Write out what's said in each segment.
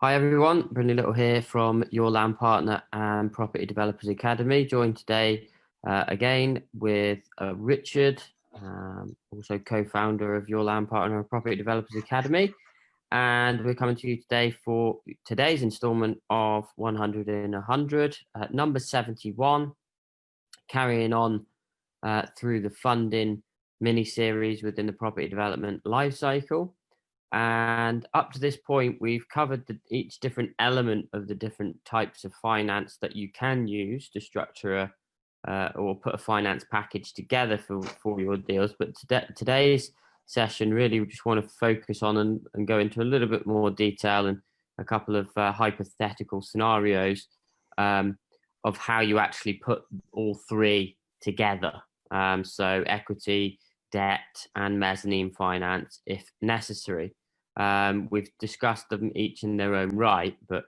Hi everyone, Brindley Little here from Your Land Partner and Property Developers Academy, joined today again with Richard, also co-founder of Your Land Partner and Property Developers Academy. And we're coming to you today for today's installment of 100 in 100, number 71, carrying on through the funding mini-series within the property development lifecycle. And up to this point, we've covered each different element of the different types of finance that you can use to structure or put a finance package together for your deals. But today's session, really, we just want to focus on and go into a little bit more detail and a couple of hypothetical scenarios of how you actually put all three together. So equity, debt, and mezzanine finance, if necessary. We've discussed them each in their own right, but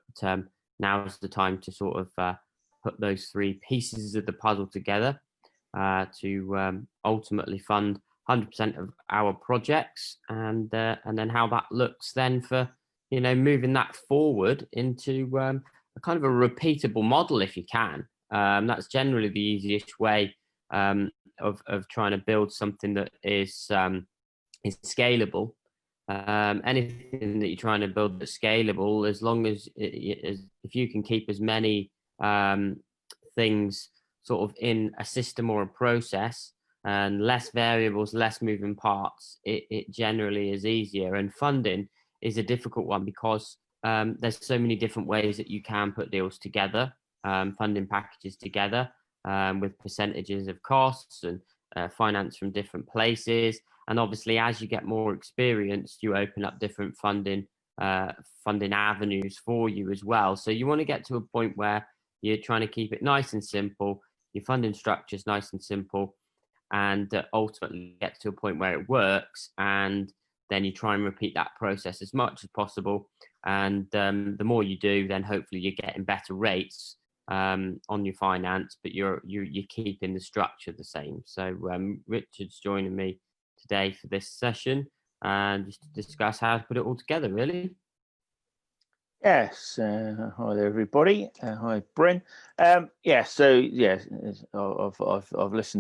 now's the time to sort of put those three pieces of the puzzle together to ultimately fund 100% of our projects, and then how that looks then for moving that forward into a kind of a repeatable model if you can. That's generally the easiest way of trying to build something that is scalable. Anything that you're trying to build that's scalable, as long as if you can keep as many things sort of in a system or a process and less variables, less moving parts, it generally is easier. And funding is a difficult one because there's so many different ways that you can put deals together, funding packages together, with percentages of costs and finance from different places. And obviously, as you get more experience, you open up different funding avenues for you as well. So you want to get to a point where you're trying to keep it nice and simple, your funding structure is nice and simple, and ultimately get to a point where it works. And then you try and repeat that process as much as possible. And the more you do, then hopefully you're getting better rates on your finance, but you're keeping the structure the same. So Richard's joining me today for this session and just to discuss how to put it all together, really. Yes, hi there, everybody. Hi, Bryn. I've listened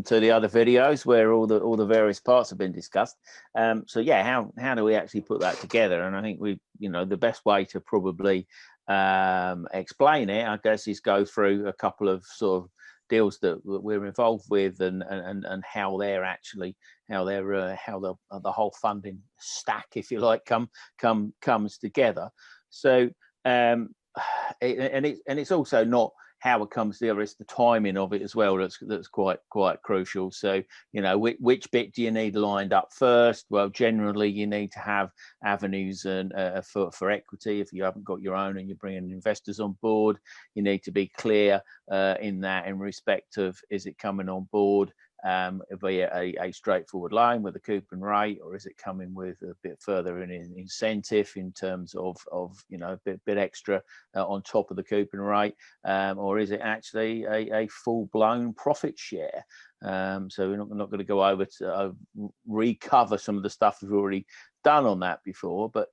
to the other videos where all the various parts have been discussed. How do we actually put that together? And I think the best way to probably explain it, I guess, is go through a couple of sort of deals that we're involved with and how they're actually how the whole funding stack, if you like, comes together. So it's also not how it comes together, it's the timing of it as well that's quite crucial. So which bit do you need lined up first? Well, generally you need to have avenues and for equity. If you haven't got your own and you're bringing investors on board, you need to be clear in respect of, is it coming on board via a straightforward loan with a coupon rate, or is it coming with a bit further in incentive in terms of a bit extra on top of the coupon rate, or is it actually a full-blown profit share? So we're not going to go over to recover some of the stuff we've already done on that before, but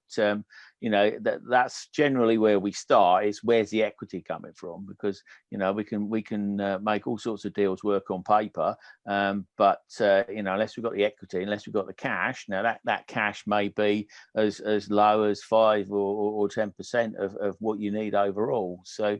that's generally where we start, is where's the equity coming from? Because we can make all sorts of deals work on paper, but unless we've got the equity, unless we've got the cash, now that cash may be as low as 5 or 10% of what you need overall. So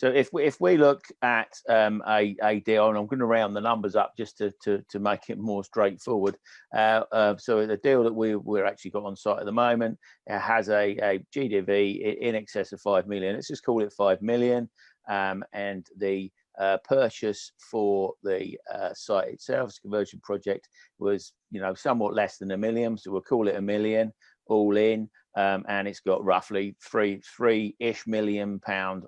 if we look at a deal, and I'm going to round the numbers up just to make it more straightforward. So the deal that we're actually got on site at the moment, it has a GDV in excess of 5 million. Let's just call it 5 million. And the purchase for the site itself, this conversion project, was somewhat less than $1 million. So we'll call it $1 million all in. And it's got roughly three-ish £3 million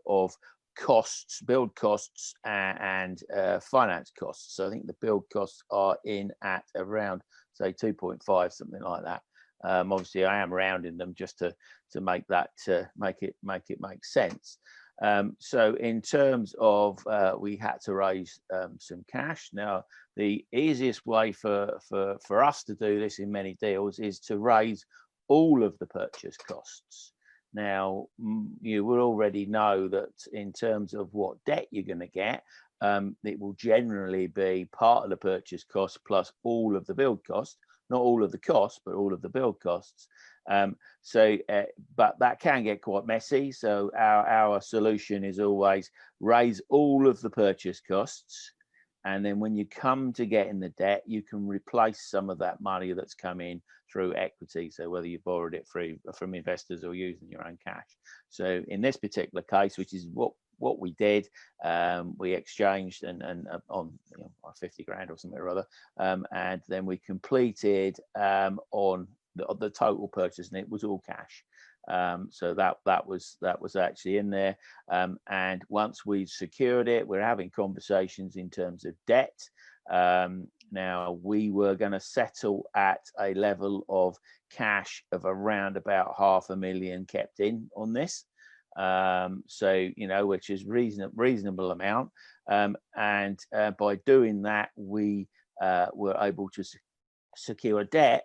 of costs, build costs and finance costs. So I think the build costs are in at around, say, 2.5, something like that. Obviously I am rounding them just to make that make it make sense. So in terms of we had to raise some cash. Now the easiest way for us to do this in many deals is to raise all of the purchase costs. Now, you will already know that in terms of what debt you're going to get, it will generally be part of the purchase cost plus all of the build cost, not all of the costs, but all of the build costs. But that can get quite messy. So our solution is always raise all of the purchase costs. And then when you come to getting the debt, you can replace some of that money that's come in through equity. So whether you borrowed it from investors or using your own cash. So in this particular case, which is what we did, we exchanged and on 50 grand or something or other, and then we completed on the total purchase, and it was all cash. So that was actually in there. And once we secured it, we're having conversations in terms of debt. Now we were going to settle at a level of cash of around about 500,000 kept in on this. So, which is reasonable amount. And by doing that, we were able to secure debt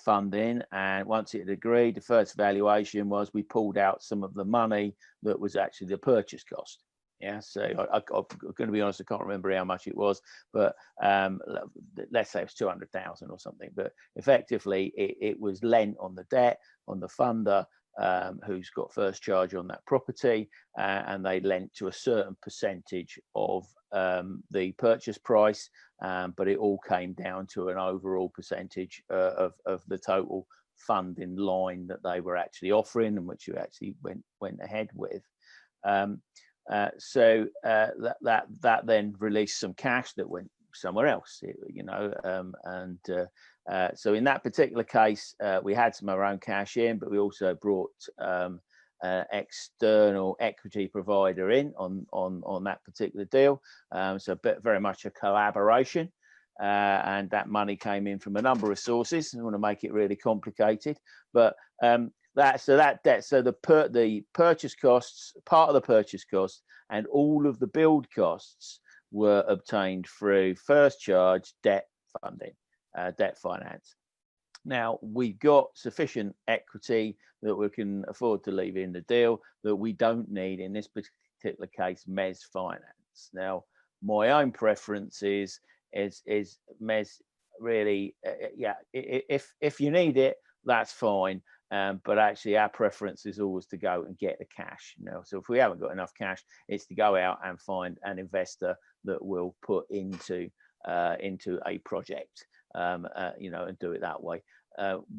funding. And once it had agreed, the first valuation was we pulled out some of the money that was actually the purchase cost. Yeah, so I'm going to be honest, I can't remember how much it was, but let's say it was 200,000 or something. But effectively, it was lent on the debt, on the funder, who's got first charge on that property, and they lent to a certain percentage of the purchase price, but it all came down to an overall percentage of the total funding line that they were actually offering, and which you actually went ahead with. So that then released some cash that went somewhere else, so in that particular case, we had some of our own cash in, but we also brought external equity provider in on that particular deal. So very much a collaboration, and that money came in from a number of sources. I don't want to make it really complicated, but the purchase costs, part of the purchase cost, and all of the build costs were obtained through first charge debt funding, debt finance. Now, we've got sufficient equity that we can afford to leave in the deal, that we don't need, in this particular case, mezz finance. Now, my own preference is mezz really, if you need it, that's fine. But actually, our preference is always to go and get the cash. So if we haven't got enough cash, it's to go out and find an investor that will put into a project, and do it that way.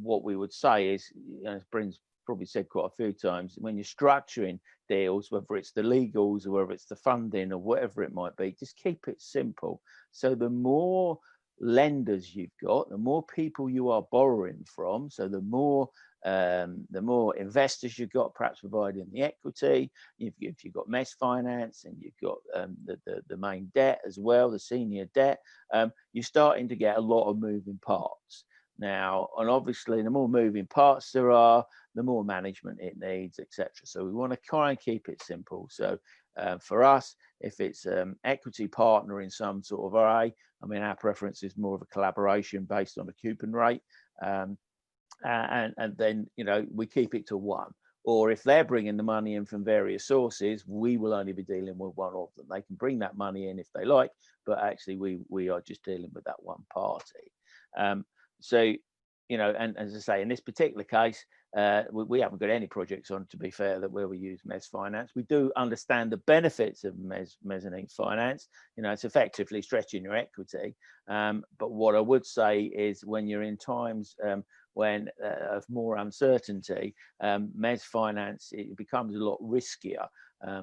What we would say is, as Bryn's probably said quite a few times, when you're structuring deals, whether it's the legals or whether it's the funding or whatever it might be, just keep it simple. So the more lenders you've got, the more people you are borrowing from, so the more investors you've got perhaps providing the equity, if you've got mezz finance and you've got the main debt as well, the senior debt, you're starting to get a lot of moving parts now. And obviously, the more moving parts there are, the more management it needs, etc. So we want to try and keep it simple. So for us, if it's equity partner in some sort of way, our preference is more of a collaboration based on a coupon rate. And then, we keep it to one. Or if they're bringing the money in from various sources, we will only be dealing with one of them. They can bring that money in if they like, but actually we are just dealing with that one party. So, and as I say, in this particular case, we haven't got any projects on, to be fair, that where we use mezz finance. We do understand the benefits of mezzanine finance. It's effectively stretching your equity. But what I would say is, when you're in times when of more uncertainty, mezz finance, it becomes a lot riskier.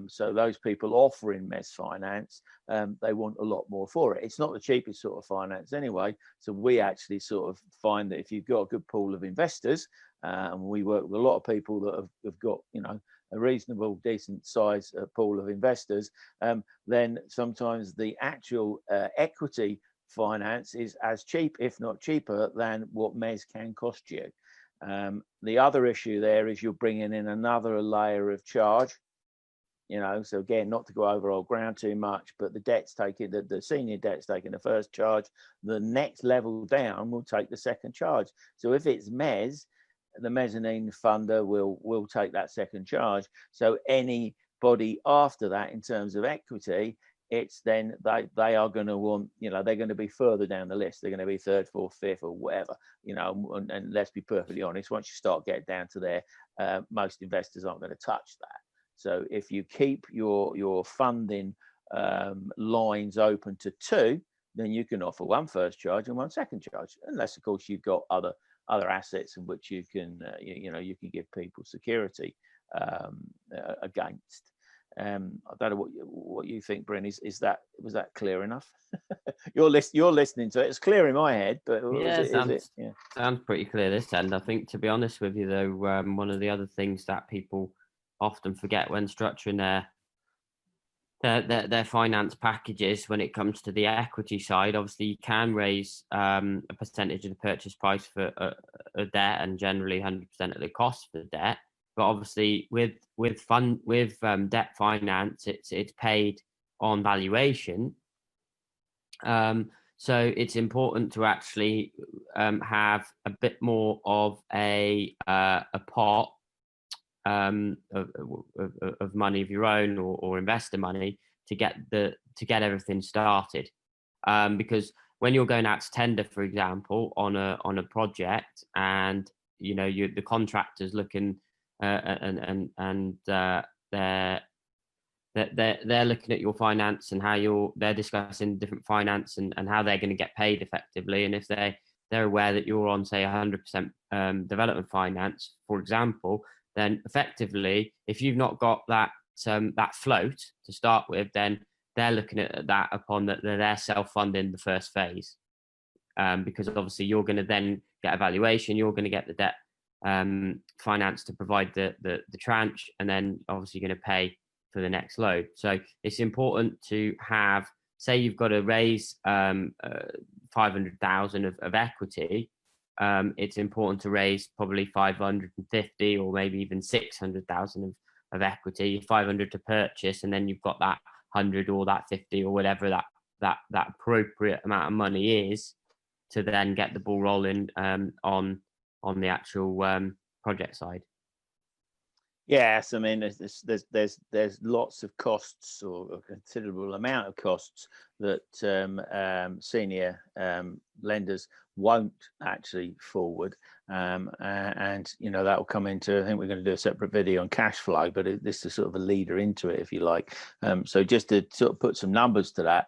So those people offering mezz finance, they want a lot more for it. It's not the cheapest sort of finance anyway. So we actually sort of find that if you've got a good pool of investors, and we work with a lot of people that have got, a reasonable, decent size pool of investors, then sometimes the actual equity finance is as cheap, if not cheaper, than what mezz can cost you. The other issue there is you're bringing in another layer of charge. So again, not to go over old ground too much, but the senior debt's taking the first charge. The next level down will take the second charge. So if it's mezz, the mezzanine funder will take that second charge. So anybody after that in terms of equity, it's then they are going to want, they're going to be further down the list. They're going to be third, fourth, fifth, or whatever, and let's be perfectly honest, once you start getting down to there, most investors aren't going to touch that. So if you keep your funding lines open to two, then you can offer one first charge and one second charge, unless of course you've got other assets in which you can you can give people security against. I don't know what you think, Bryn. Was that clear enough? You're listening to it. It's clear in my head, but sounds pretty clear this end. I think, to be honest with you, though, one of the other things that people often forget when structuring their finance packages, when it comes to the equity side, obviously you can raise a percentage of the purchase price for a debt, and generally 100% of the cost for debt. But obviously with debt finance, it's paid on valuation. So it's important to actually have a bit more of a pot of money of your own, or investor money, to get everything started. Because when you're going out to tender, for example, on a project, and the contractor's looking and they're looking at your finance and how they're discussing different finance and how they're going to get paid effectively. And if they're aware that you're on, say, 100% development finance, for example, then effectively, if you've not got that float to start with, then they're looking at that upon that they're self-funding the first phase, because obviously you're going to then get a valuation, you're going to get the debt finance to provide the tranche, and then obviously you're going to pay for the next load. So it's important to have, say you've got to raise 500,000 of equity. It's important to raise probably 550 or maybe even 600,000 of equity, 500 to purchase, and then you've got that 100 or that 50 or whatever that appropriate amount of money is, to then get the ball rolling on the actual project side. Yes, I mean, there's lots of costs, or a considerable amount of costs, that senior lenders won't actually forward, and that will come into, I think we're going to do a separate video on cash flow, but this is sort of a leader into it, if you like. So just to sort of put some numbers to that,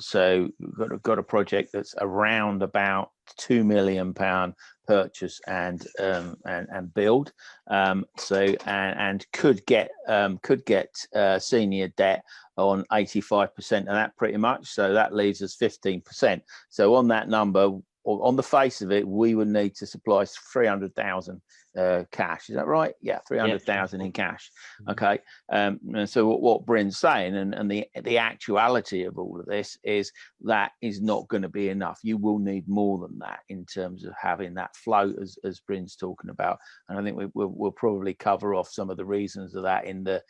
so we've got a project that's around about £2 million purchase and build, and could get senior debt on 85% of that, pretty much. So that leaves us 15%. So on that number, on the face of it, we would need to supply 300,000 cash. Is that right? Yeah, 300,000 in cash. Okay. And so what Bryn's saying, and the actuality of all of this, is that is not going to be enough. You will need more than that in terms of having that float, as Bryn's talking about. And I think we'll probably cover off some of the reasons of that in the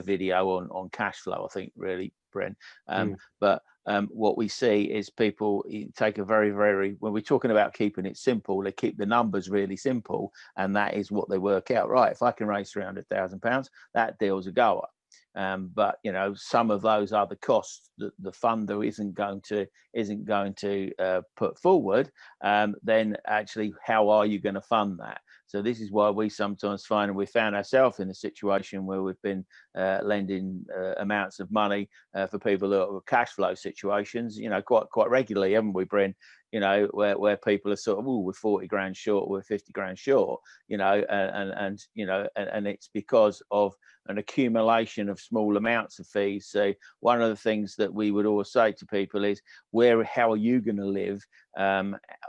video on cash flow, I think, really, Bryn. But what we see is people take a very, very, when we're talking about keeping it simple, they keep the numbers really simple, and that is what they work out. Right, if I can raise £300,000, that deal's a goer. But some of those other costs that the funder isn't going to put forward, then actually, how are you going to fund that? So this is why we sometimes find, and we found ourselves in a situation where we've been lending amounts of money for people who are cash flow situations, quite regularly, haven't we, Bryn? Where people are sort of, we're 40 grand short, we're 50 grand short, and it's because of an accumulation of small amounts of fees. So one of the things that we would always say to people is, how are you going to live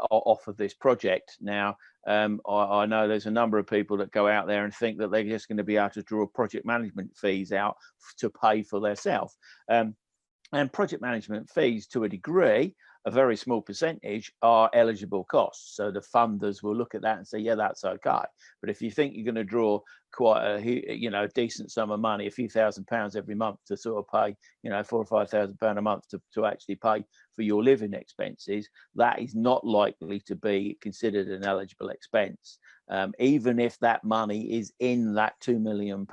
off of this project? Now, I know there's a number of people that go out there and think that they're just going to be able to draw project management fees out to pay for themselves. And project management fees, to a degree, a very small percentage are eligible costs. So the funders will look at that and say, yeah, that's okay. But if you think you're going to draw quite a decent sum of money, a few £1,000s every month to sort of pay, £4,000 or £5,000 a month to actually pay for your living expenses, that is not likely to be considered an eligible expense, even if that money is in that £2 million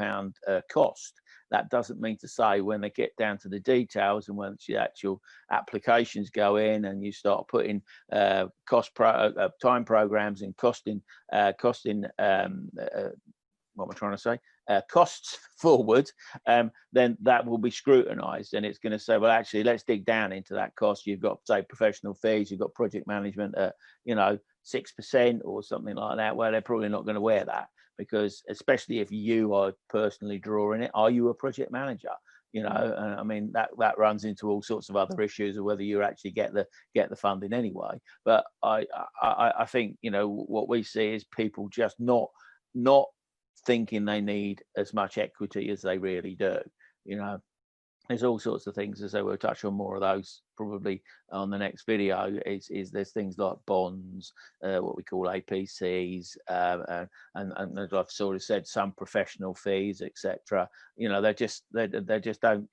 cost. That doesn't mean to say when they get down to the details and once the actual applications go in and you start putting time programs and costing what am I trying to say? Costs forward, then that will be scrutinized, and it's going to say, well, actually, let's dig down into that cost. You've got, say, professional fees, you've got project management at 6% or something like that, where they're probably not going to wear that, because especially if you are personally drawing it, are you a project manager? I mean, that runs into all sorts of other issues of whether you actually get the funding anyway. But I think what we see is people just not thinking they need as much equity as they really do. There's all sorts of things, as I will touch on more of those probably on the next video. Is there's things like bonds, what we call APCs, and as I've sort of said, some professional fees, etc. They just don't,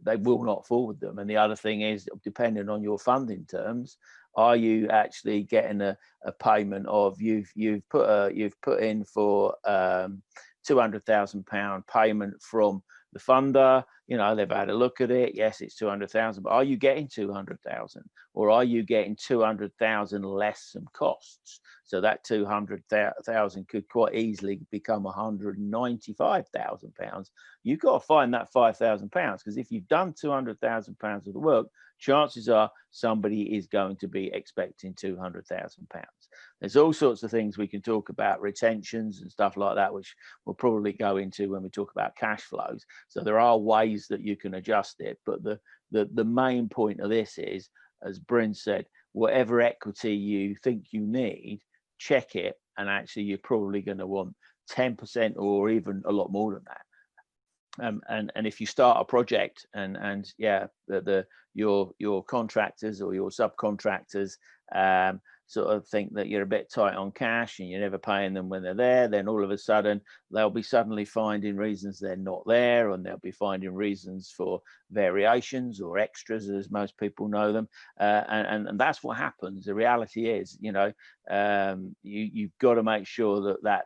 they will not forward them. And the other thing is, depending on your funding terms, are you actually getting a payment of you've put in for £200,000 payment from the funder? They've had a look at it. Yes, it's 200,000, but are you getting 200,000, or are you getting 200,000 less some costs? So that 200,000 could quite easily become £195,000. You've got to find that £5,000, because if you've done £200,000 of the work, chances are somebody is going to be expecting £200,000. There's all sorts of things we can talk about, retentions and stuff like that, which we'll probably go into when we talk about cash flows. So there are ways that you can adjust it, but the main point of this is, as Bryn said, whatever equity you think you need, check it, and actually you're probably going to want 10% or even a lot more than that. And if you start a project and your contractors or your subcontractors sort of think that you're a bit tight on cash and you're never paying them when they're there, then all of a sudden they'll be suddenly finding reasons they're not there, and they'll be finding reasons for variations or extras, as most people know them, and that's what happens. The reality is, you've got to make sure that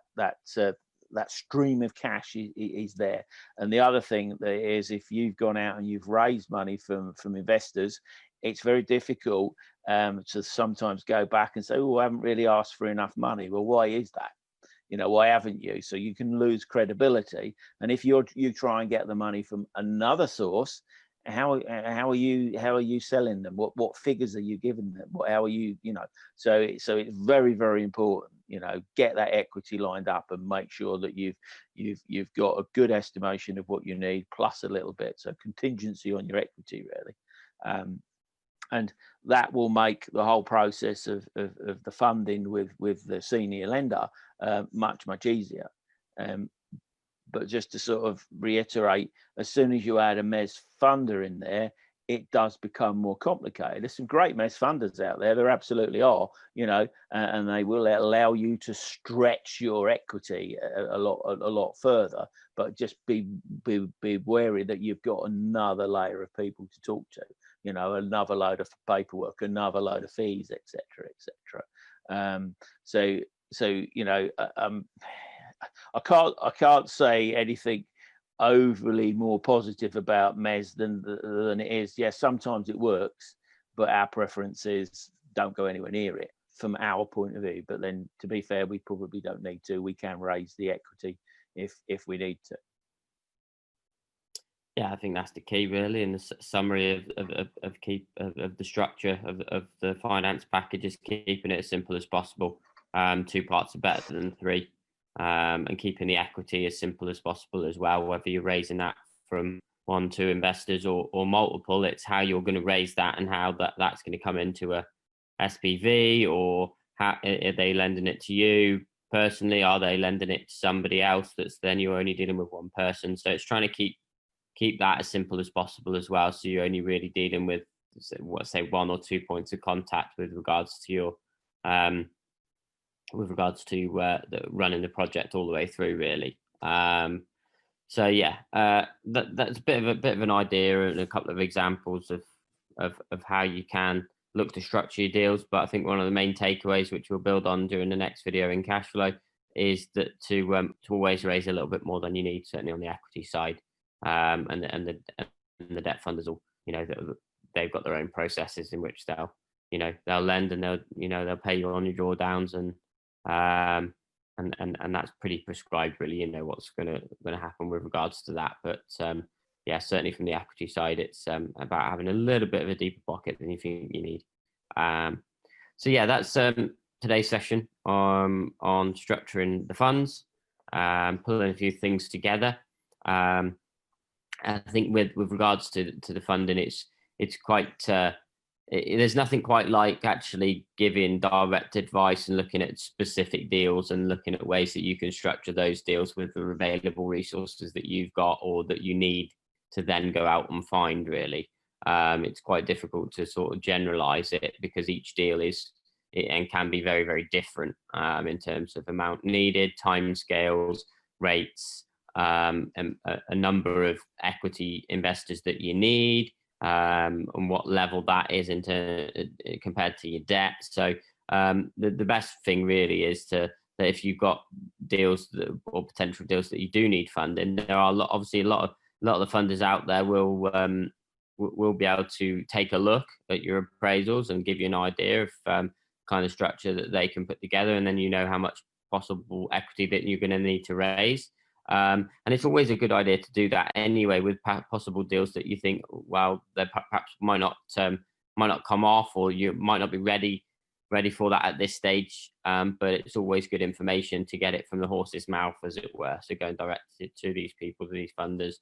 stream of cash is there. And the other thing that is, if you've gone out and you've raised money from investors, it's very difficult to sometimes go back and say, oh, I haven't really asked for enough money. Well, why is that? Why haven't you? So you can lose credibility. And if you try and get the money from another source, how are you selling them? What figures are you giving them? How are you, so it's very, very important, get that equity lined up and make sure that you've got a good estimation of what you need plus a little bit. So contingency on your equity, really. And that will make the whole process of the funding with the senior lender much easier. But just to sort of reiterate, as soon as you add a MES funder in there, it does become more complicated. There's some great MES funders out there. There absolutely are, and they will allow you to stretch your equity a lot further. But just be wary that you've got another layer of people to talk to, another load of paperwork, another load of fees, etc., etc. I can't say anything overly more positive about MES than it is. Yes, sometimes it works, but our preference is don't go anywhere near it from our point of view. But then, to be fair, we probably don't need to. We can raise the equity if we need to. Yeah, I think that's the key, really, in the summary of the structure of the finance package, is keeping it as simple as possible. 2 parts are better than 3. And keeping the equity as simple as possible as well, whether you're raising that from 1, 2 investors or multiple. It's how you're going to raise that and how that's going to come into a SPV, or how are they lending it to you personally? Are they lending it to somebody else that's then you're only dealing with one person? So it's trying to keep keep that as simple as possible as well. So you're only really dealing with, say 1 or 2 points of contact with regards to your running the project all the way through, really. So yeah, that's a bit of an idea and a couple of examples of how you can look to structure your deals. But I think one of the main takeaways, which we'll build on during the next video in cash flow, is that to always raise a little bit more than you need, certainly on the equity side. And the debt funders will, they've got their own processes in which they'll lend, and they'll pay you on your drawdowns, and that's pretty prescribed, really. What's gonna happen with regards to that. But yeah, certainly from the equity side, it's about having a little bit of a deeper pocket than you think you need. So yeah, that's today's session on structuring the funds, pulling a few things together. I think with regards to the funding, it's quite there's nothing quite like actually giving direct advice and looking at specific deals and looking at ways that you can structure those deals with the available resources that you've got or that you need to then go out and find, really. It's quite difficult to sort of generalize it, because each deal and can be very, very different in terms of amount needed, timescales, rates, and a number of equity investors that you need, and what level that is compared to your debt. So the best thing really is that if you've got deals or potential deals that you do need funding, there are obviously a lot of the funders out there will be able to take a look at your appraisals and give you an idea of kind of structure that they can put together, and then how much possible equity that you're going to need to raise. And it's always a good idea to do that anyway with possible deals that you think, well, they perhaps might not come off, or you might not be ready for that at this stage. But it's always good information to get it from the horse's mouth, as it were. So going direct to these people, to these funders,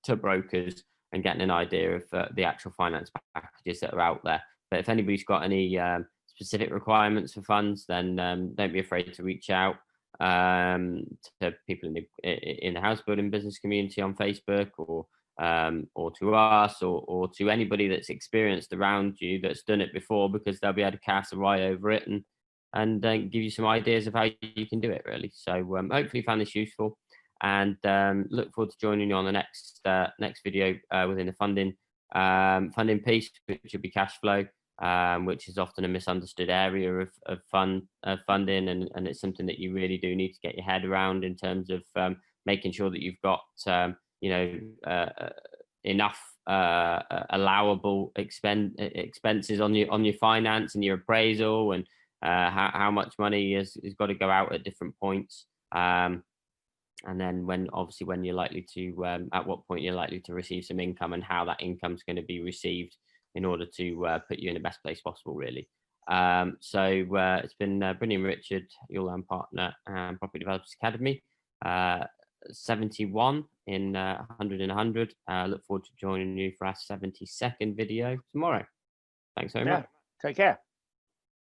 to brokers, and getting an idea of the actual finance packages that are out there. But if anybody's got any specific requirements for funds, then don't be afraid to reach out to people in the house building business community on Facebook, or to us, or to anybody that's experienced around you that's done it before, because they'll be able to cast a eye over it and give you some ideas of how you can do it, really. So hopefully you found this useful, and look forward to joining you on the next video within the funding piece, which will be cash flow, which is often a misunderstood area of funding, and it's something that you really do need to get your head around in terms of making sure that you've got enough allowable expenses on your finance and your appraisal, and how much money has got to go out at different points, and then when you're likely to at what point you're likely to receive some income, and how that income is going to be received in order to put you in the best place possible, really. So it's been Brynny and Richard, your land partner and Property Developers Academy, 71 in 100 in 100. Look forward to joining you for our 72nd video tomorrow. Thanks very much. Take care.